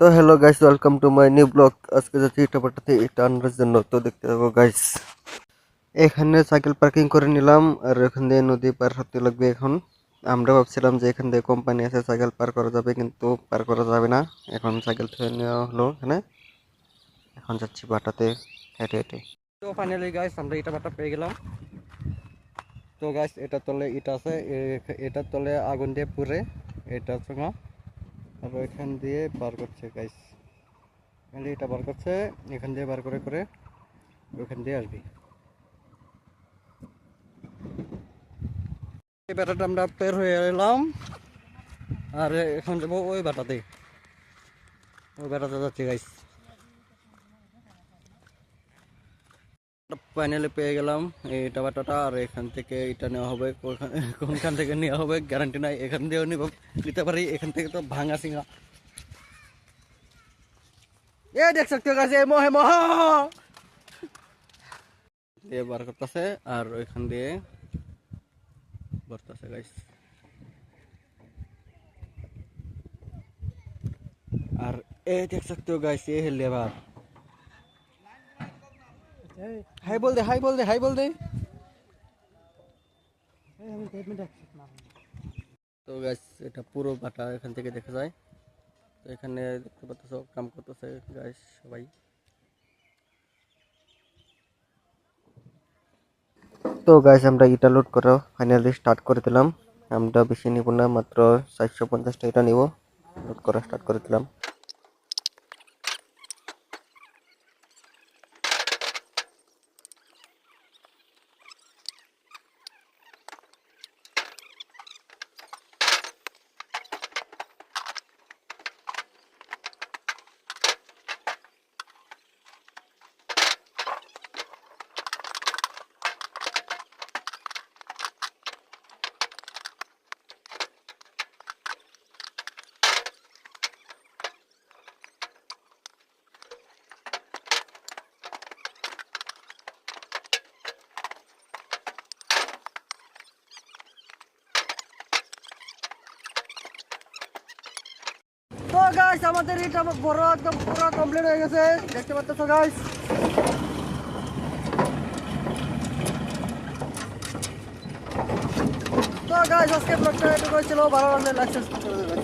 তো hello guys, welcome to my new blog. আজকে যাচ্ছি ইটাপাটাতে ইটা আনার জন্য। তো দেখতে থাকো গাইস। এখানে সাইকেল পার্কিং করে নিলাম, আর এখান দিয়ে নদী পার হতে লাগবে। এখন আমরা ভাবছিলাম যে এখান দিয়ে কোম্পানি আছে, সাইকেল পার করা যাবে, কিন্তু পার করা যাবে না। এখন সাইকেল থেকে নেওয়া হলো এখানে। এখন যাচ্ছি বাটাতে হেঁটে হেঁটে। তো ফাইনালি গাইস, আমরা ইটা বাটা পেয়ে গেলাম। তো গাইস, এটার তলে ইটা আছে, এটার তলে আগুন দিয়ে পুড়ে এটা সঙ্গে আর এখান দিয়ে বার করছে গাইস। এটা বার করছে, এখান দিয়ে বার করে করে ওখান দিয়ে আসবি। এই ব্যাটাটা আমরা পের হয়ে এলাম, আর এখন যাবো ওই ব্যাটাতে। ওই ব্যাটাতে যাচ্ছি গাইস। ফাইনালি পেয়ে গেলাম এইটা বাটাটা, আর এখান থেকে এটা নেওয়া হবে। কোনখান থেকে নেওয়া হবে গ্যারান্টি নাই, এখান দিয়েও নিতে পারি, এখান থেকে তো ভাঙা সিঙা। এ দেখ সকতে গাছ মহে মহ দিয়ে বার করতেছে, আর ওইখান দিয়ে ভরতেছে গাইস। আর এই দেখ सकते हो गाइस, ये है लेबर। हाय बोल दे, हाय बोल दे, हाय बोल दे। তো গাইস, এটা পুরো বাটা এখান থেকে দেখা যায়। তো এখানে দেখতে পাচ্ছ কাম করতেছে গাইস সবাই। তো গাইস, আমরা ইটা লোড করা ফাইনালি স্টার্ট করে দিলাম। আমরা বেশি নিব না, মাত্র 450টা ইটা নিব। লোড করা স্টার্ট করে দিলাম। তো গাইস, আমাদের এটা বড় একদম পুরো কমপ্লিট হয়ে গেছে, দেখতে পাচ্ছ গাইস। তো গাইস, আজকে ব্লগটা এটুকুই ছিল। ভালো লাগলে লাইক সাবস্ক্রাইব করে দেবেন।